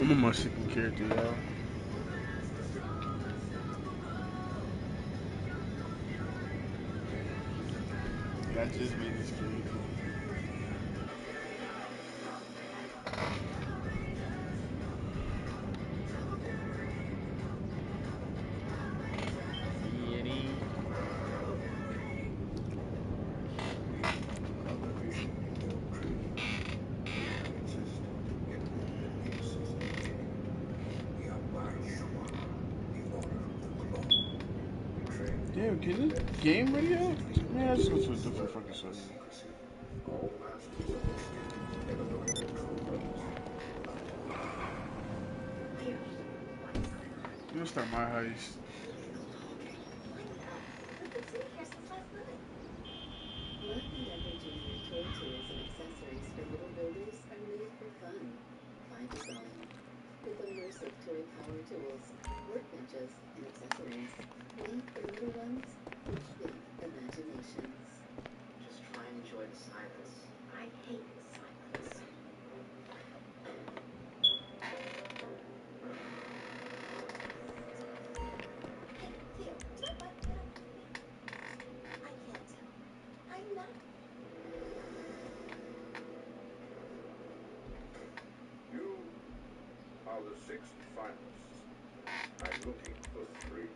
I'm on my second character, y'all. Yeah, I just made this character. Yeti. Damn, can this game ready out? Man, I just go to a different fucking server. I'm gonna start my heist. Lucky Decor Junior toy tools and accessories for little builders are made for fun by design. With immersive toy power tools, workbenches, and accessories made for little ones with big imaginations. Just try and enjoy the silence. I hate silence. Hey, Theo, did I button that up quickly? I can't tell. I'm not. You are the sixth finalist. I'm looking for three.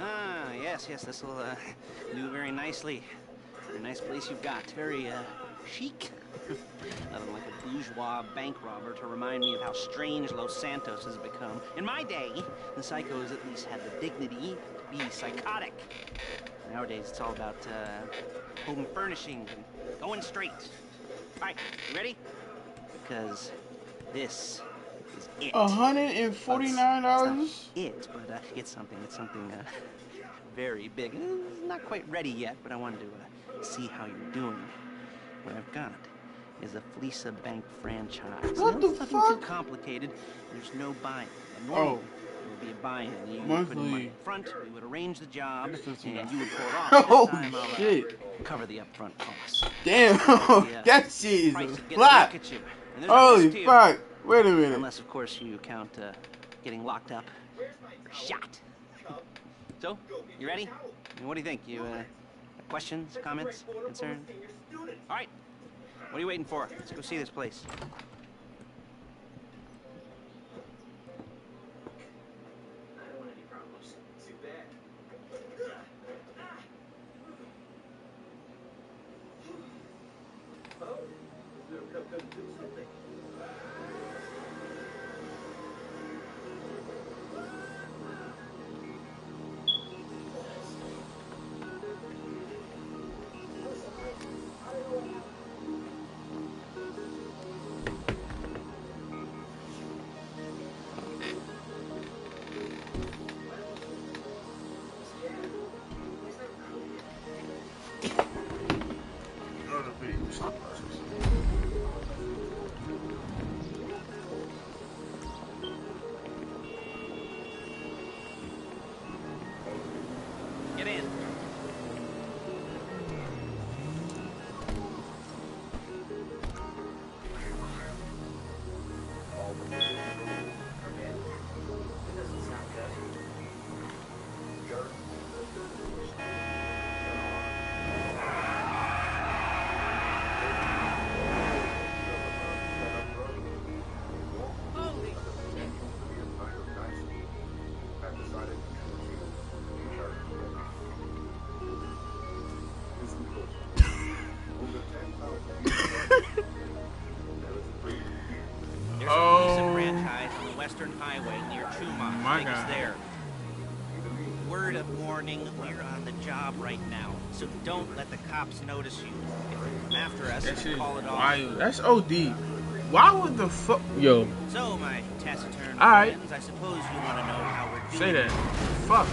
Ah, yes, this will do very nicely. Very nice place you've got. Very chic. Nothing like a bourgeois bank robber to remind me of how strange Los Santos has become. In my day, the psychos at least had the dignity to be psychotic. Nowadays, it's all about home furnishings and going straight. All right, you ready? Because this is it. It's not $149. it, but it's something. It's something very big. It's not quite ready yet, but I wanted to see how you're doing. What I've got is a Fleeca Bank franchise. What the Nothing too fuck? complicated. There's no buy-in. Oh, Normally, there would be a buy-in. You put in monthly. money up front, we would arrange the job, That's $15. and you would pull it off. Oh, This time, I'll shit. cover the upfront costs. Damn, The that shit price is of a getting a lot. look at you. And there's a Holy risk to you. fuck. Wait a minute. Unless, of course, you count getting locked up or shot. So, you ready? What do you think? You questions, comments, concerns? All right. What are you waiting for? Let's go see this place. I don't want any problems. Too bad. Oh, you're gonna do something. Oh, the video stop. Get in. It doesn't sound good. word of warning, we're on the job right now, so don't let the cops notice you. If they come after us, That shit call is it off. wild. That's OD. Why would the fuck? Yo, So, my taciturn Alright. friends, I suppose you want to know how we're doing say that. this. Fuck.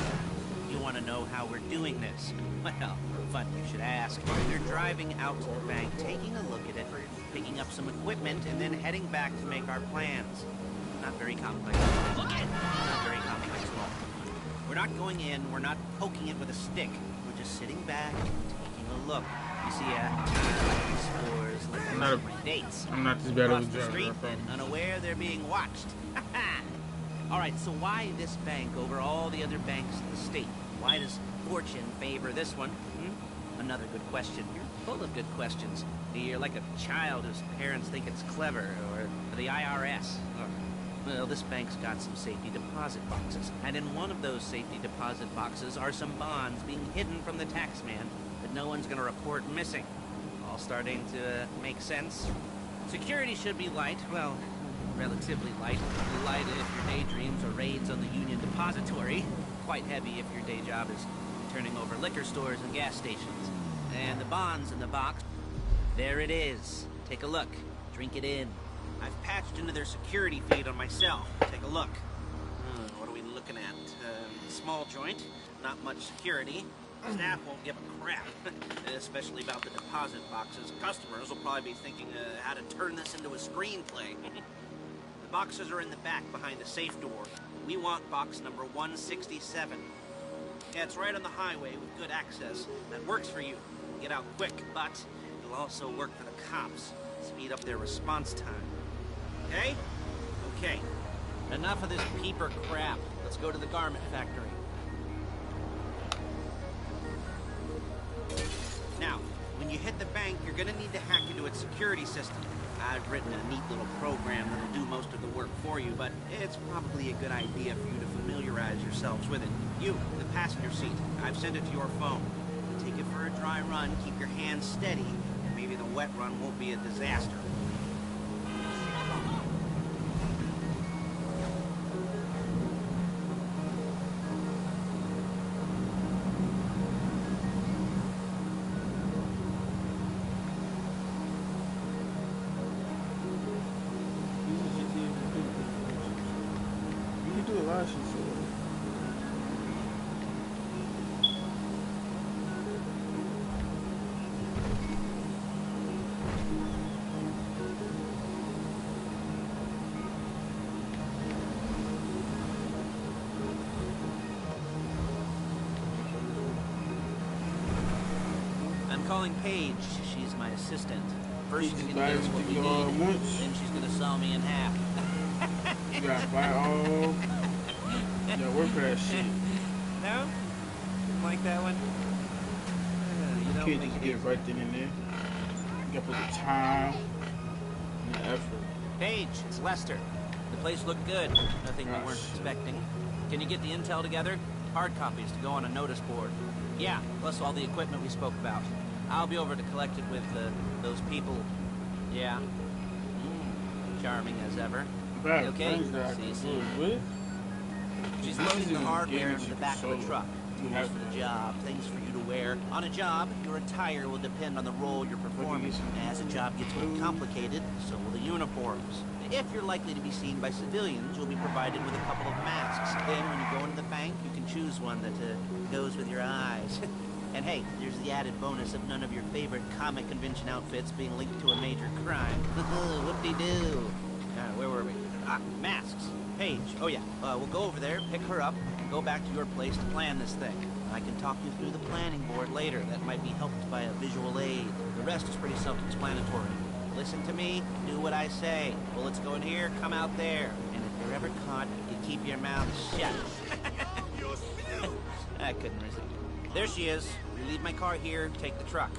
You want to know how we're doing this? Well, funny you should ask. We're driving out to the bank, taking a look at it, picking up some equipment, and then heading back to make our plans. Not very complex. Look at it! Not very complex at all. We're not going in, we're not poking it with a stick. We're just sitting back and taking a look. You see, like these stores, like not a- my dates. I'm not this bad of Across a the driver. street, I promise. and unaware they're being watched. All right, so why this bank over all the other banks in the state? Why does fortune favor this one? Another good question. You're full of good questions. You're like a child whose parents think it's clever, or the IRS. Well, this bank's got some safety deposit boxes, and in one of those safety deposit boxes are some bonds being hidden from the tax man that no one's gonna report missing. All starting to make sense? Security should be light, well, relatively light. Light if your daydreams are raids on the Union Depository. Quite heavy if your day job is turning over liquor stores and gas stations. And the bonds in the box, there it is. Take a look. Drink it in. I've patched into their security feed on my cell. Take a look. What are we looking at? Small joint, not much security. Staff won't give a crap, especially about the deposit boxes. Customers will probably be thinking how to turn this into a screenplay. The boxes are in the back behind the safe door. We want box number 167. Yeah, it's right on the highway with good access. That works for you. Get out quick, but it'll also work for the cops. Speed up their response time. Okay? Okay. Enough of this peeper crap. Let's go to the garment factory. Now, when you hit the bank, you're gonna need to hack into its security system. I've written a neat little program that'll do most of the work for you, but it's probably a good idea for you to familiarize yourselves with it. You, the passenger seat, I've sent it to your phone. Take it for a dry run, keep your hands steady, and maybe the wet run won't be a disaster. You can do a lot of shit for it. I'm calling Paige. She's my assistant. First she's Paige gonna is give us what we buying need, everything all at once. then she's gonna saw me in half. You gotta buy all. You gotta work for that shit. No? Didn't like that one? You don't Can't think just it get is. right then and there. You gotta put the time and the effort. Paige, it's Lester. The place looked good. Nothing we Oh, weren't shit. expecting. Can you get the intel together? Hard copies to go on a notice board. Yeah, plus all the equipment we spoke about. I'll be over to collect it with those people. Yeah. Charming as ever. Bad Okay, friends that I see you can soon. do it with. She's This loading is the in hardware games into the you back of can the truck. You Tools have for the to. job, things for you to wear. On a job, your attire will depend on the role you're performing. As a job gets more complicated, so will the uniforms. If you're likely to be seen by civilians, you'll be provided with a couple of masks. Then when you go into the bank, you can choose one that goes with your eyes. And hey, there's the added bonus of none of your favorite comic convention outfits being linked to a major crime. Whoop-de-doo. Where were we? Masks. Paige. Oh yeah, we'll go over there, pick her up, and go back to your place to plan this thing. I can talk you through the planning board later. That might be helped by a visual aid. The rest is pretty self-explanatory. Listen to me, do what I say. Bullets go in here, come out there. And if you're ever caught, you keep your mouth shut. I couldn't resist. There she is. We leave my car here, take the truck.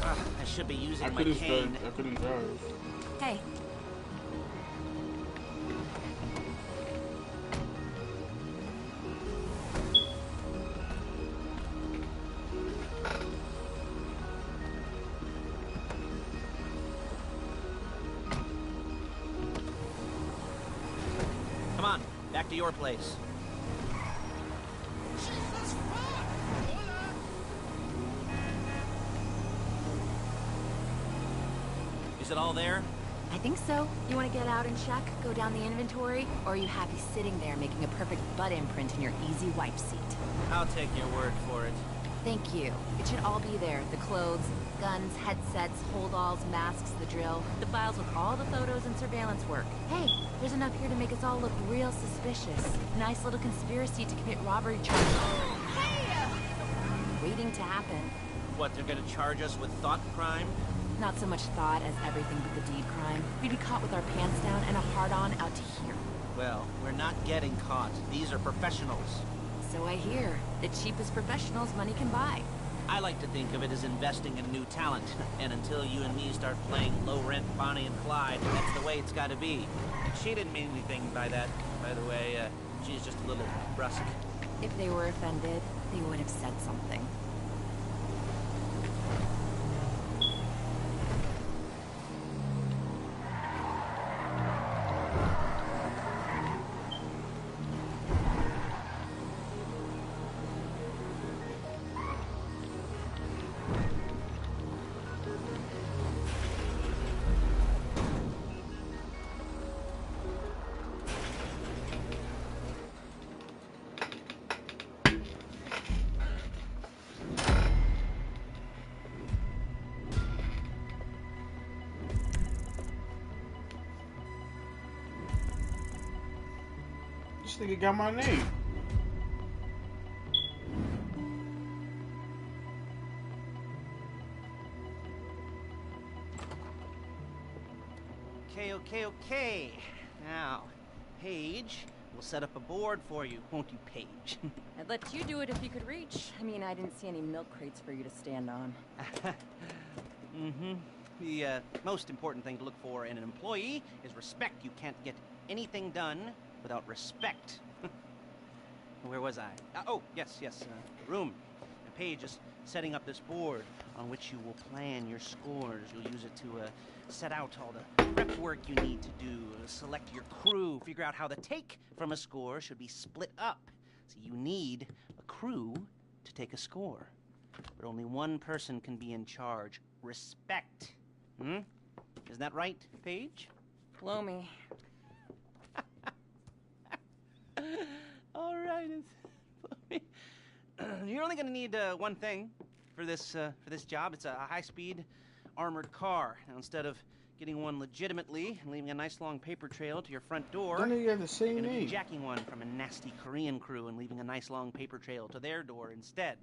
I should be using my cane. I couldn't drive. Hey, Come on, back to your place. Is it all there? I think so. You want to get out and check? Go down the inventory? Or are you happy sitting there making a perfect butt imprint in your easy wipe seat? I'll take your word for it. Thank you. It should all be there. The clothes, guns, headsets, holdalls, masks, the drill. The files with all the photos and surveillance work. Hey, there's enough here to make us all look real suspicious. Nice little conspiracy to commit robbery charges. Hey! Waiting to happen. What, they're gonna charge us with thought crime? Not so much thought as everything but the deed crime. We'd be caught with our pants down and a hard-on out to here. Well, we're not getting caught. These are professionals. So I hear. The cheapest professionals money can buy. I like to think of it as investing in new talent. And until you and me start playing low-rent Bonnie and Clyde, that's the way it's gotta be. She didn't mean anything by that, by the way. She's just a little brusque. If they were offended, they would have said something. This nigga got my name. Okay. Now, Paige, we'll set up a board for you, won't you, Paige? I'd let you do it if you could reach. I mean, I didn't see any milk crates for you to stand on. Mm-hmm. The most important thing to look for in an employee is respect. You can't get anything done without respect. Where was I? Oh, yes, room. And Paige is setting up this board on which you will plan your scores. You'll use it to set out all the prep work you need to do, select your crew, figure out how the take from a score should be split up. So you need a crew to take a score. But only one person can be in charge. Respect. Hmm? Isn't that right, Paige? Blow me. All right. You're only going to need one thing for this job. It's a high-speed armored car. Now, instead of getting one legitimately and leaving a nice long paper trail to your front door, That nigga have the you're same going to be name. jacking one from a nasty Korean crew and leaving a nice long paper trail to their door instead.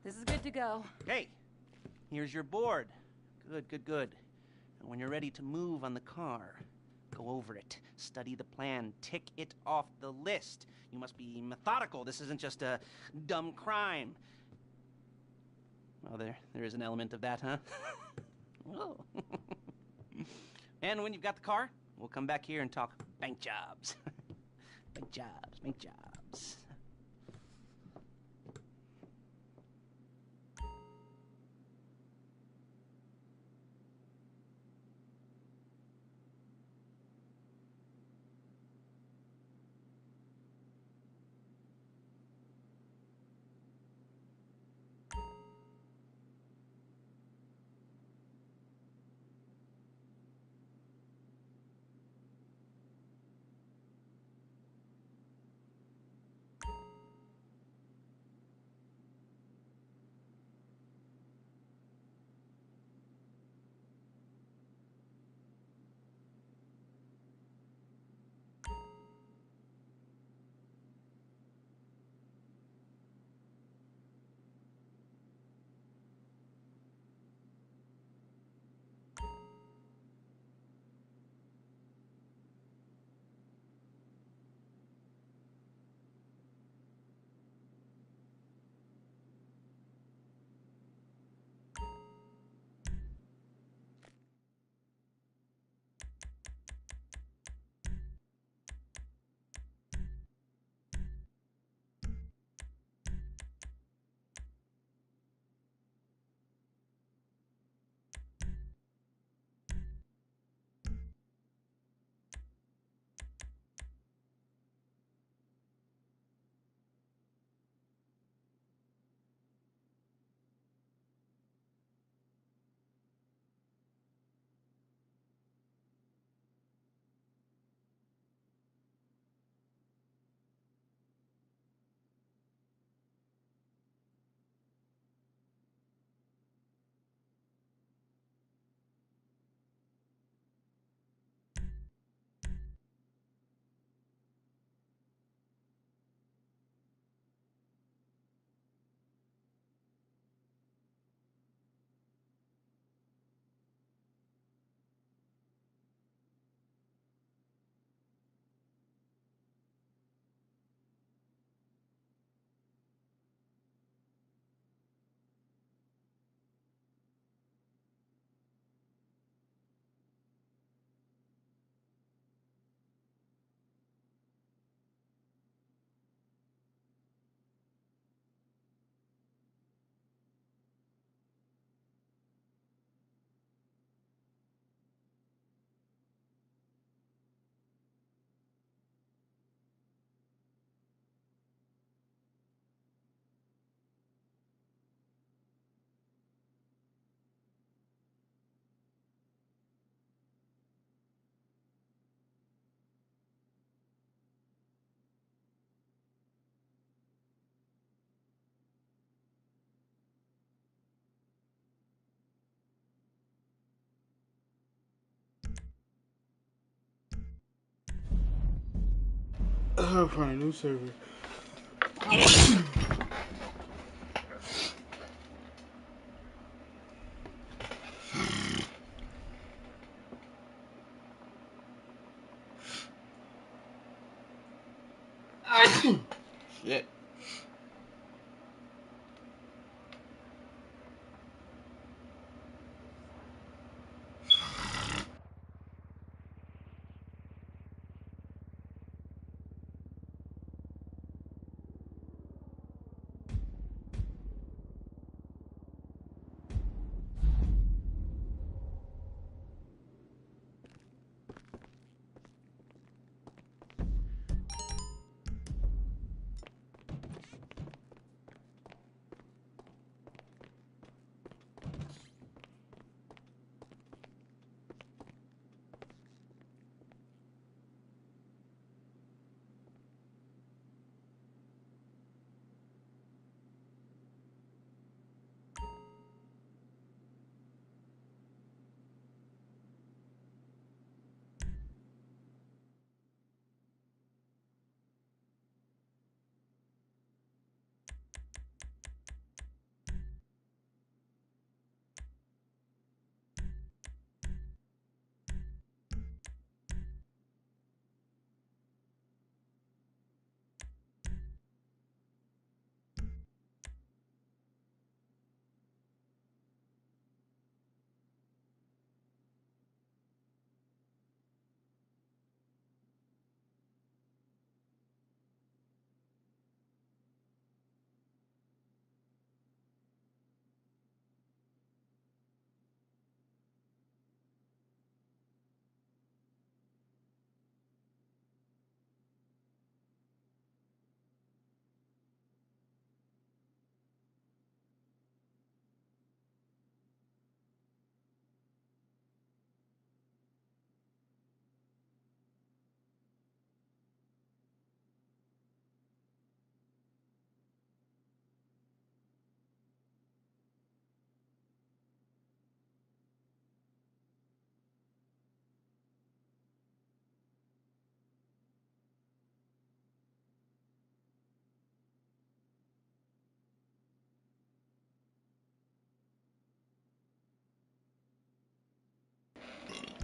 This is good to go. Hey, here's your board. Good. And when you're ready to move on the car, go over it, study the plan, tick it off the list. You must be methodical. This isn't just a dumb crime. Well, there is an element of that, huh? Oh. And when you've got the car, we'll come back here and talk bank jobs. Bank jobs. Find a new server. Shit.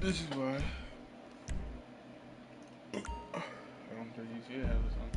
This is why I don't play GTA all the time.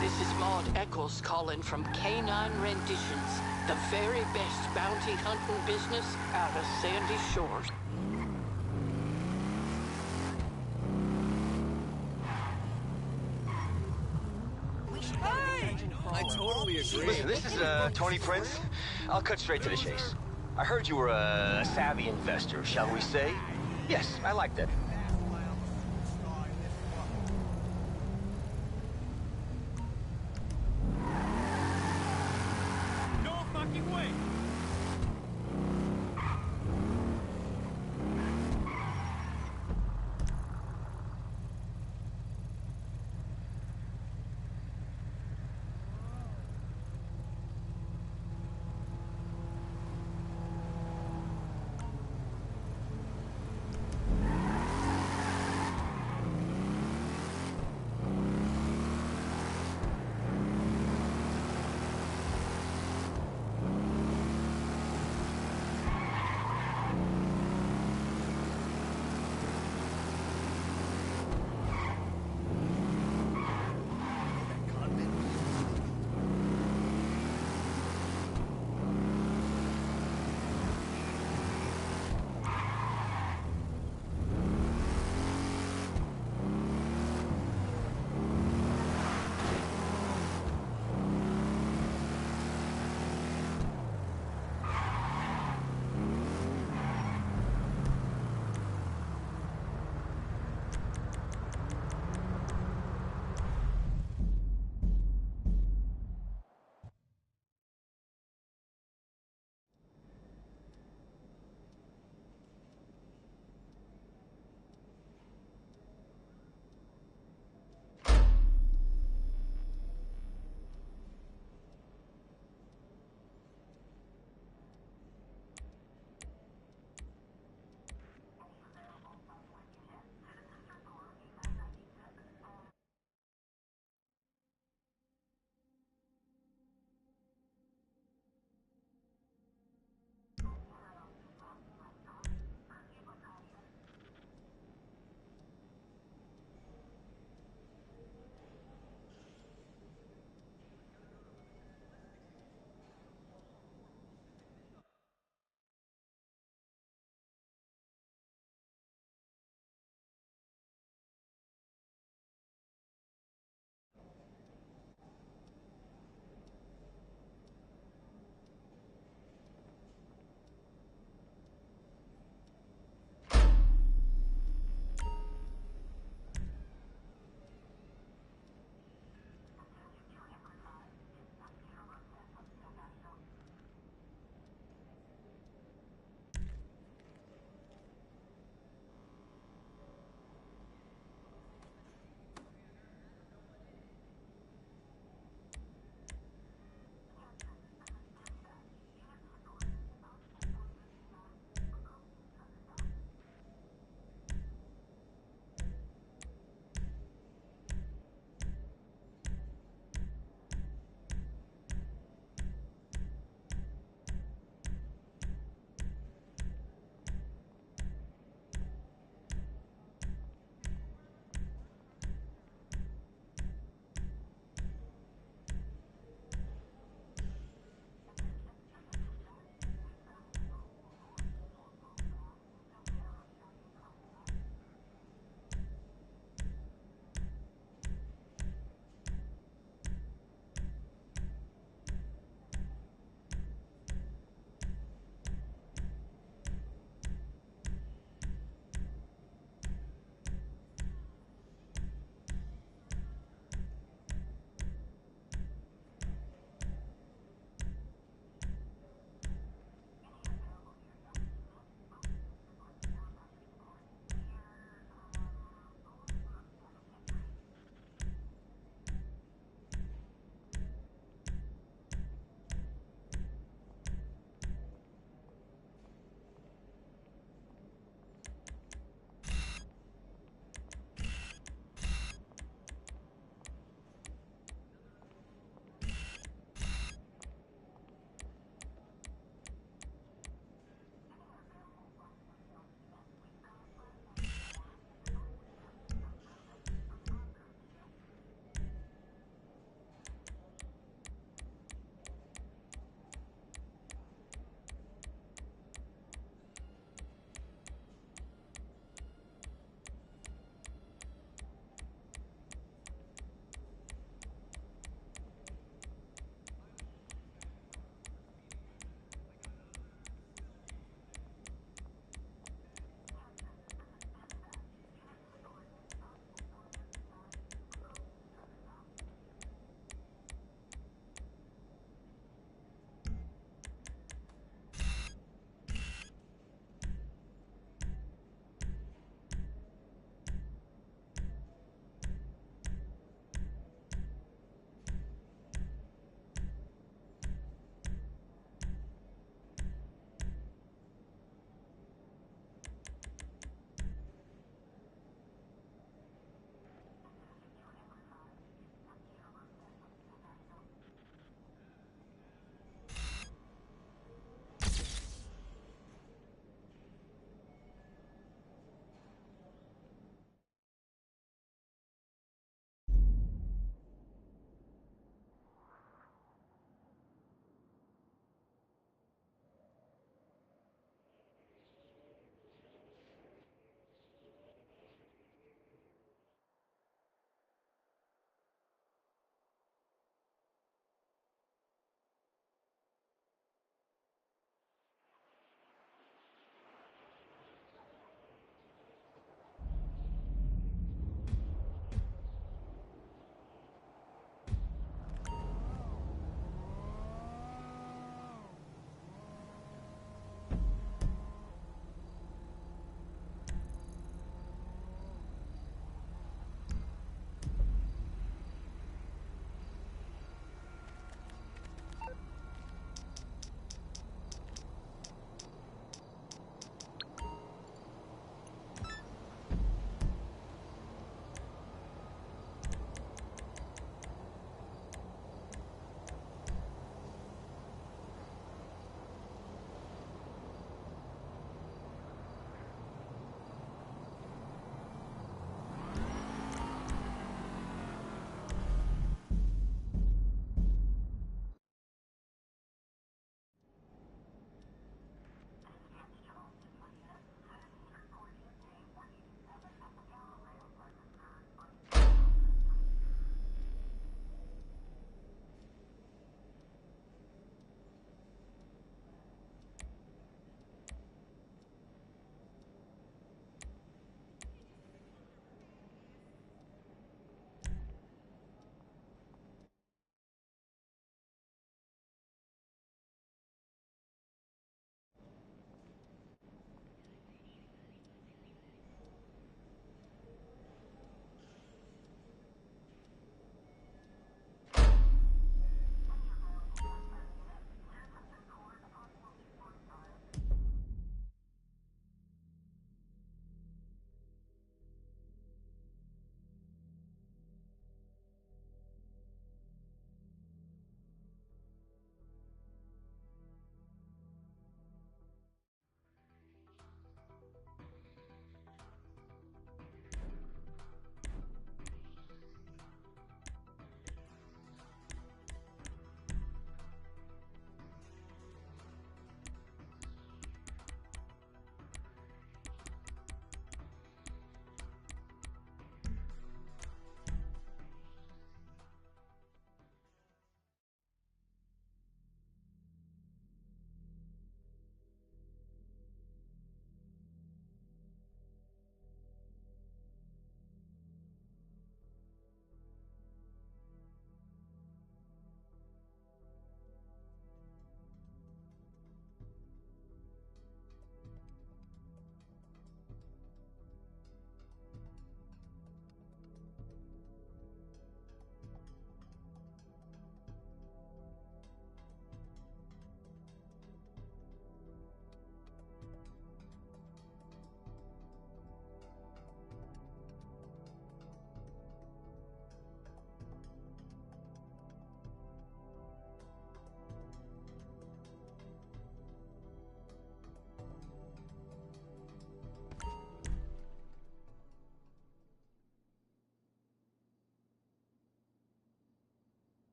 This is Maud Eccles calling from Canine Renditions, the very best bounty hunting business out of Sandy Shores. I totally agree. Listen, this is Tony Prince. I'll cut straight to the chase. I heard you were a savvy investor, shall we say? Yes, I like that. No fucking way!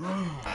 Oh.